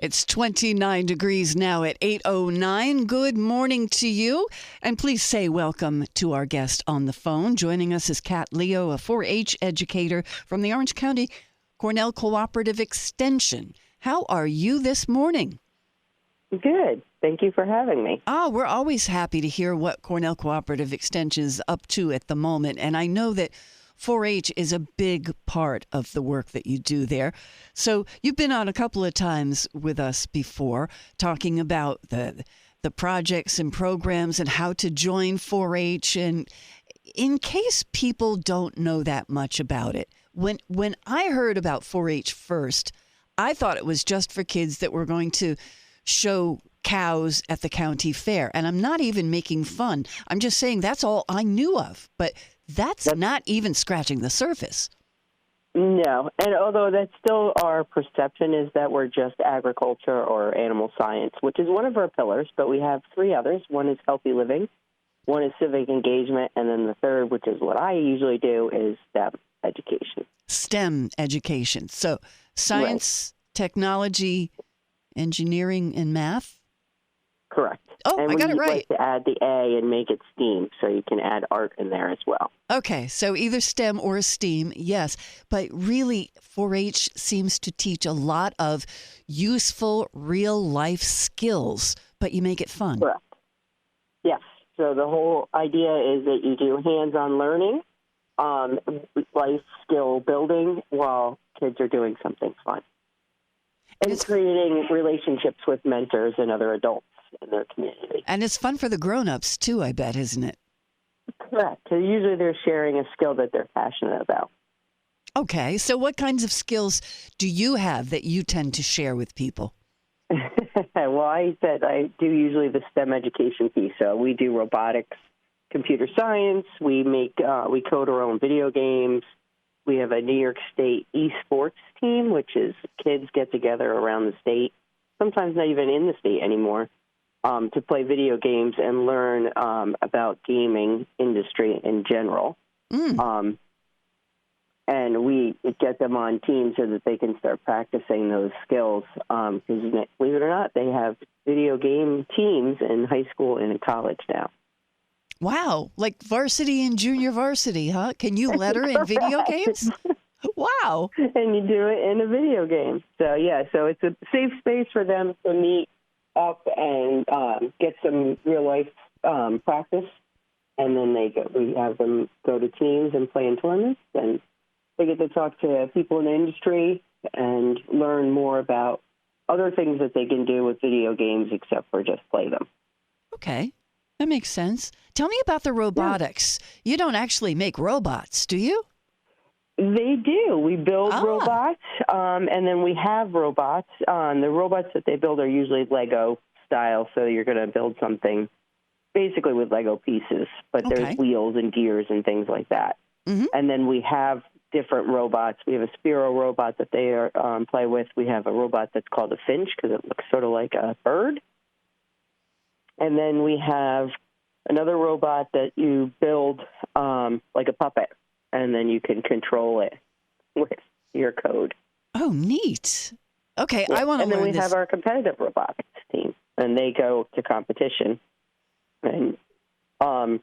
It's 29 degrees now at 8:09. Good morning to you. And please say welcome to our guest on the phone. Joining us is Kat Leo, a 4-H educator from the Orange County Cornell Cooperative Extension. How are you this morning? Good. Thank you for having me. We're always happy to hear what Cornell Cooperative Extension is up to at the moment. And I know that 4-H is a big part of the work that you do there. So you've been on a couple of times with us before talking about the projects and programs and how to join 4-H. And in case people don't know that much about it, when I heard about 4-H first, I thought it was just for kids that were going to show cows at the county fair. And I'm not even making fun. I'm just saying that's all I knew of. But that's not even scratching the surface. No. And although that's still our perception is that we're just agriculture or animal science, which is one of our pillars, but we have three others. One is healthy living, one is civic engagement, and then the third, which is what I usually do, is STEM education. STEM education. So science, technology, engineering, and math? Correct. Oh, and I got it right. We like to add the A and make it STEAM, so you can add art in there as well. Okay, so either STEM or STEAM, yes. But really, 4-H seems to teach a lot of useful, real-life skills, but you make it fun. Correct. Yes. So the whole idea is that you do hands-on learning, life skill building, while kids are doing something fun. And it's creating relationships with mentors and other adults in their community. And it's fun for the grown-ups, too, I bet, isn't it? Correct. So usually they're sharing a skill that they're passionate about. Okay. So what kinds of skills do you have that you tend to share with people? Well, I said I do usually the STEM education piece. So we do robotics, computer science. We code our own video games. We have a New York State esports team, which is kids get together around the state, sometimes not even in the state anymore, to play video games and learn about gaming industry in general. And we get them on teams so that they can start practicing those skills. Because believe it or not, they have video game teams in high school and in college now. Wow, like varsity and junior varsity, huh? Can you letter in video games? Wow. And you do it in a video game. So, yeah, so it's a safe space for them to meet up and get some real-life practice. And then we have them go to teams and play in tournaments. And they get to talk to people in the industry and learn more about other things that they can do with video games except for just play them. Okay. That makes sense. Tell me about the robotics. Yeah. You don't actually make robots, do you? They do. We build robots, and then we have robots. The robots that they build are usually Lego style, so you're going to build something basically with Lego pieces, but there's wheels and gears and things like that. Mm-hmm. And then we have different robots. We have a Spiro robot that they play with. We have a robot that's called a finch because it looks sort of like a bird. And then we have another robot that you build like a puppet, and then you can control it with your code. Oh, neat. Okay, yeah. I want to learn this. And then we have our competitive robotics team, and they go to competition and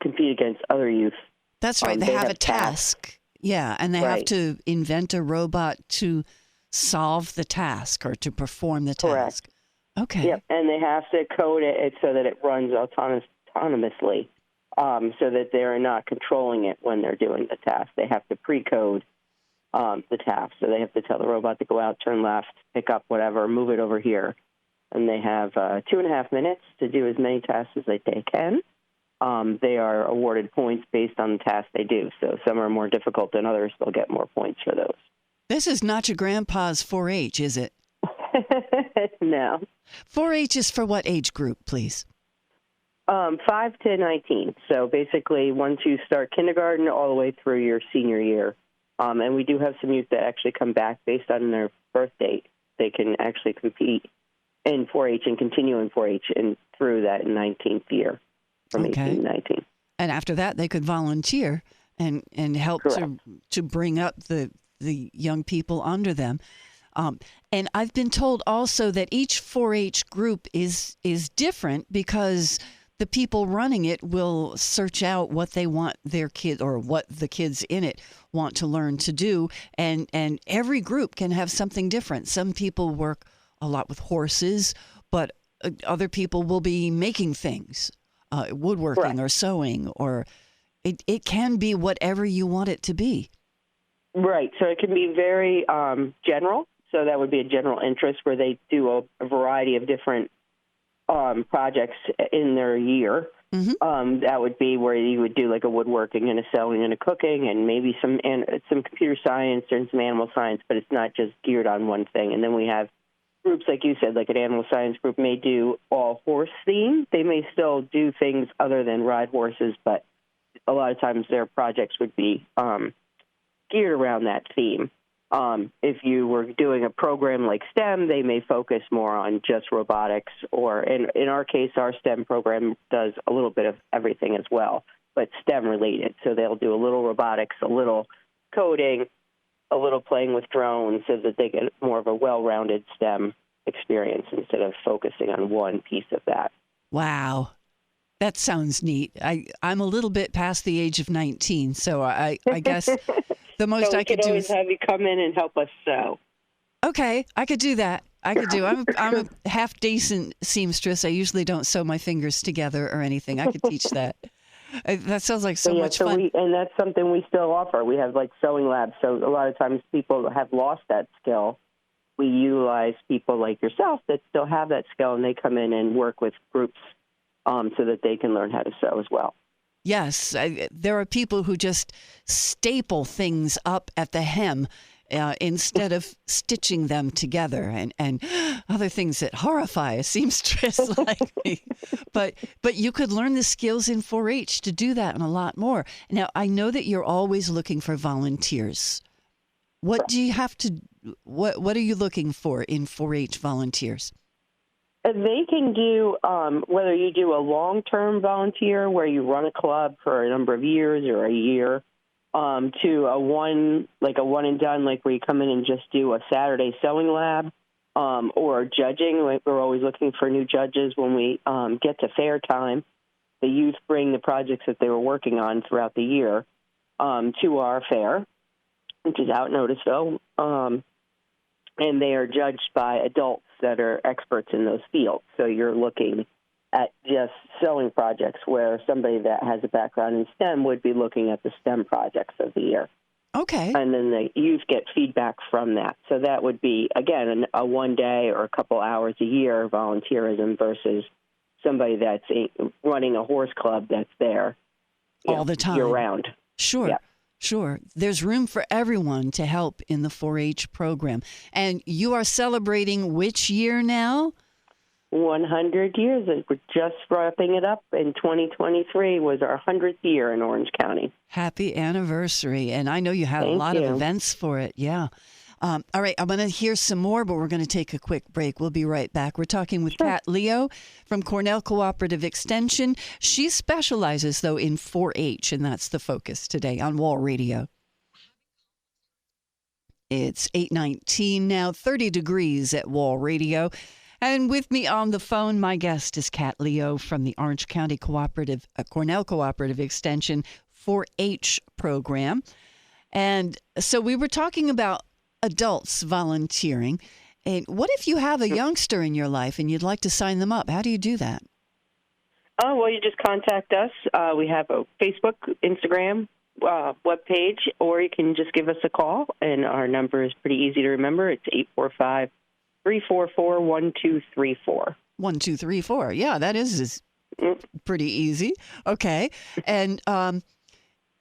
compete against other youth. That's right. They have a task. Yeah, and they have to invent a robot to solve the task or to perform the task. Okay. Yep, and they have to code it so that it runs autonomously, so that they're not controlling it when they're doing the task. They have to pre-code the task, so they have to tell the robot to go out, turn left, pick up whatever, move it over here. And they have 2.5 minutes to do as many tasks as they can. They are awarded points based on the task they do, so some are more difficult than others. They'll get more points for those. This is not your grandpa's 4-H, is it? No. 4-H is for what age group, please? 5 to 19. So basically, once you start kindergarten all the way through your senior year. And we do have some youth that actually come back based on their birth date. They can actually compete in 4-H and continue in 4-H and through that 19th year from 18 to 19. And after that, they could volunteer and help to bring up the young people under them. And I've been told also that each 4-H group is different because the people running it will search out what they want their kid or what the kids in it want to learn to do. And every group can have something different. Some people work a lot with horses, but other people will be making things, woodworking or sewing, or it can be whatever you want it to be. Right. So it can be very general. So that would be a general interest where they do a variety of different projects in their year. Mm-hmm. That would be where you would do like a woodworking and a sewing and a cooking and maybe some computer science and some animal science, but it's not just geared on one thing. And then we have groups, like you said, like an animal science group may do all horse theme. They may still do things other than ride horses, but a lot of times their projects would be geared around that theme. If you were doing a program like STEM, they may focus more on just robotics, or in our case, our STEM program does a little bit of everything as well, but STEM related. So they'll do a little robotics, a little coding, a little playing with drones, so that they get more of a well-rounded STEM experience instead of focusing on one piece of that. Wow. That sounds neat. I'm a little bit past the age of 19, so I guess the most so I could do is have you come in and help us sew. Okay, I could do that. I'm a half decent seamstress. I usually don't sew my fingers together or anything. I could teach that. That sounds like so much fun. And that's something we still offer. We have like sewing labs. So a lot of times people have lost that skill. We utilize people like yourself that still have that skill, and they come in and work with groups so that they can learn how to sew as well. Yes, there are people who just staple things up at the hem instead of stitching them together, and other things that horrify a seamstress like me. But you could learn the skills in 4-H to do that and a lot more. Now, I know that you're always looking for volunteers. What do you have to? What are you looking for in 4-H volunteers? They can do, whether you do a long-term volunteer where you run a club for a number of years or a year, to a one and done, like where you come in and just do a Saturday sewing lab, or judging. We're always looking for new judges when we get to fair time. The youth bring the projects that they were working on throughout the year to our fair, which is out in Otisville, and they are judged by adults that are experts in those fields. So you're looking at just sewing projects, where somebody that has a background in STEM would be looking at the STEM projects of the year. Okay. And then the youth get feedback from that. So that would be, again, a one day or a couple hours a year volunteerism versus somebody that's running a horse club that's there all the time, year-round. Sure. Yeah. Sure. There's room for everyone to help in the 4-H program. And you are celebrating which year now? 100 years. We're just wrapping it up. In 2023 was our 100th year in Orange County. Happy anniversary. And I know you had a lot of events for it. Yeah. All right, I'm going to hear some more, but we're going to take a quick break. We'll be right back. We're talking with Kat Leo from Cornell Cooperative Extension. She specializes, though, in 4-H, and that's the focus today on Wall Radio. It's 8:19 now, 30 degrees at Wall Radio. And with me on the phone, my guest is Kat Leo from the Orange County Cooperative, Cornell Cooperative Extension 4-H program. And so we were talking about adults volunteering. And what if you have a youngster in your life and you'd like to sign them up? How do you do that? Oh, well, you just contact us. We have a Facebook, Instagram webpage, or you can just give us a call. And our number is pretty easy to remember. It's 845-344-1234. 1234. Yeah, that is pretty easy. Okay.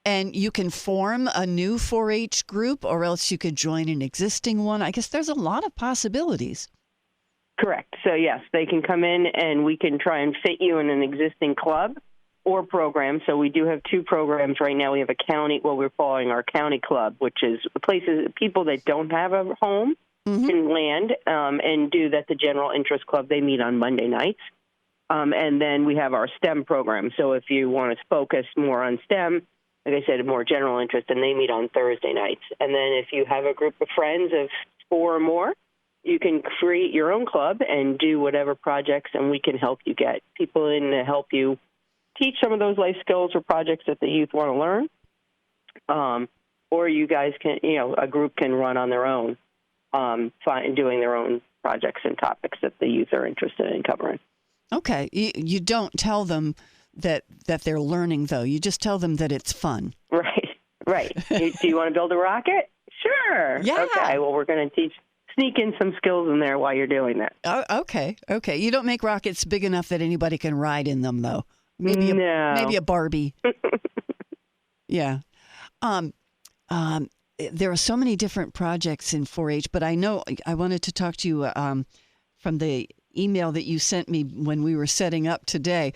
And you can form a new 4-H group, or else you could join an existing one. I guess there's a lot of possibilities. Correct. So, yes, they can come in and we can try and fit you in an existing club or program. So we do have two programs right now. We have a county, what we're calling our county club, which is places, people that don't have a home can land and do that. The General Interest Club, they meet on Monday nights. And then we have our STEM program. So if you want to focus more on STEM, like I said, more general interest, and they meet on Thursday nights. And then if you have a group of friends of 4 or more, you can create your own club and do whatever projects, and we can help you get people in to help you teach some of those life skills or projects that the youth want to learn. Or you guys can, a group can run on their own, doing their own projects and topics that the youth are interested in covering. Okay. You don't tell them that they're learning, though. You just tell them that it's fun. Right. Do you want to build a rocket? Sure. Yeah. Okay. Well, we're going to sneak in some skills in there while you're doing that. Oh, okay. You don't make rockets big enough that anybody can ride in them, though. Maybe a Barbie. Yeah. There are so many different projects in 4-H, but I wanted to talk to you from the email that you sent me when we were setting up today.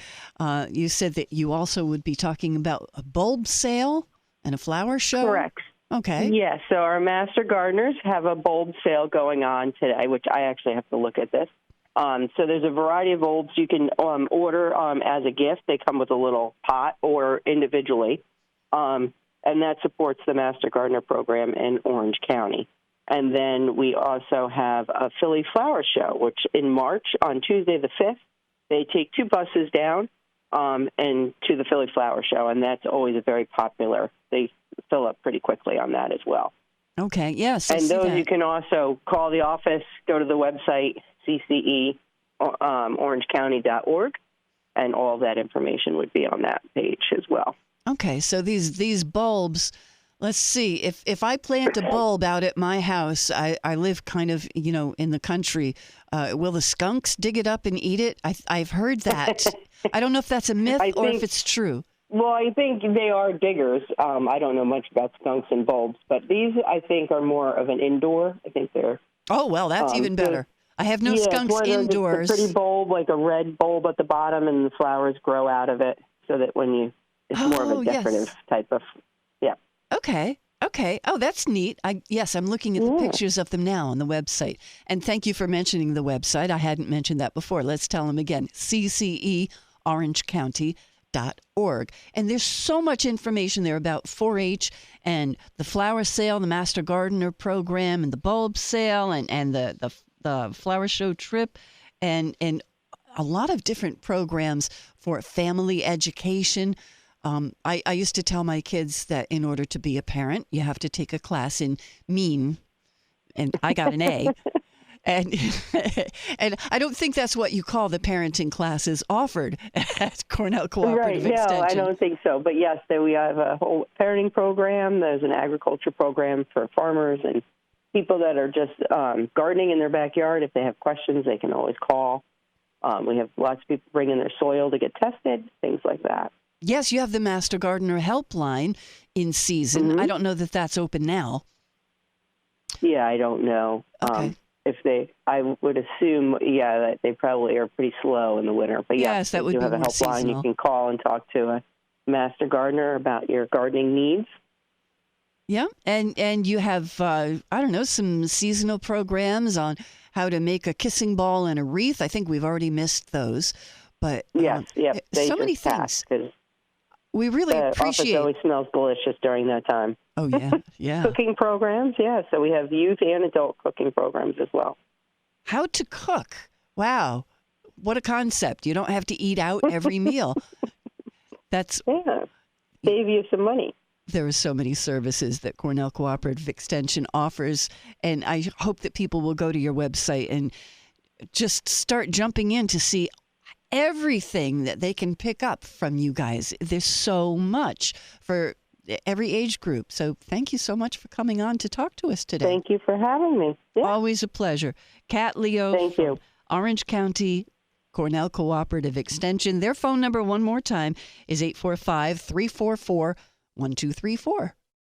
You said that you also would be talking about a bulb sale and a flower show? Correct. Okay. Yes, so our master gardeners have a bulb sale going on today, which I actually have to look at this. So there's a variety of bulbs you can order as a gift. They come with a little pot or individually, and that supports the Master Gardener program in Orange County. And then we also have a Philly Flower Show, which in March, on Tuesday the 5th, they take 2 buses down and to the Philly Flower Show, and that's always a very popular. They fill up pretty quickly on that as well. Okay, yes. And those you can also call the office, go to the website, cceorangecounty.org, and all that information would be on that page as well. Okay, so these bulbs, let's see, if I plant a bulb out at my house, I live kind of, in the country, will the skunks dig it up and eat it? I've heard that. I don't know if that's a myth or if it's true. Well, I think they are diggers. I don't know much about skunks and bulbs, but these, I think, are more of an indoor. I think they're... Oh, well, that's even better. I have no skunks indoors. It's a pretty bulb, like a red bulb at the bottom, and the flowers grow out of it, so that it's more of a decorative type of, yeah. Okay. Oh, that's neat. I'm looking at the pictures of them now on the website. And thank you for mentioning the website. I hadn't mentioned that before. Let's tell them again, cceorangecounty.org. And there's so much information there about 4-H and the flower sale, the Master Gardener program, and the bulb sale, and the flower show trip, and a lot of different programs for family education. I used to tell my kids that in order to be a parent, you have to take a class in mean, and I got an A. And I don't think that's what you call the parenting classes offered at Cornell Cooperative Extension. No, I don't think so. But yes, we have a whole parenting program. There's an agriculture program for farmers and people that are just gardening in their backyard. If they have questions, they can always call. We have lots of people bring in their soil to get tested, things like that. Yes, you have the Master Gardener helpline in season. Mm-hmm. I don't know that that's open now. Yeah, I don't know. Okay. I would assume, that they probably are pretty slow in the winter. But yes, that would be have a more helpline. seasonal. You can call and talk to a Master Gardener about your gardening needs. Yeah, and you have, some seasonal programs on how to make a kissing ball and a wreath. I think we've already missed those. But yes, so many things. We really appreciate. The office always smells delicious during that time. Oh, yeah. Cooking programs, so we have youth and adult cooking programs as well. How to cook. Wow. What a concept. You don't have to eat out every meal. That's... Yeah, save you some money. There are so many services that Cornell Cooperative Extension offers, and I hope that people will go to your website and just start jumping in to see everything that they can pick up from you guys. There's so much for every age group. So thank you so much for coming on to talk to us today. Thank you for having me. Yeah. Always a pleasure. Kat Leo Thank you. Orange County Cornell Cooperative Extension. Their phone number, one more time, is 845-344-1234.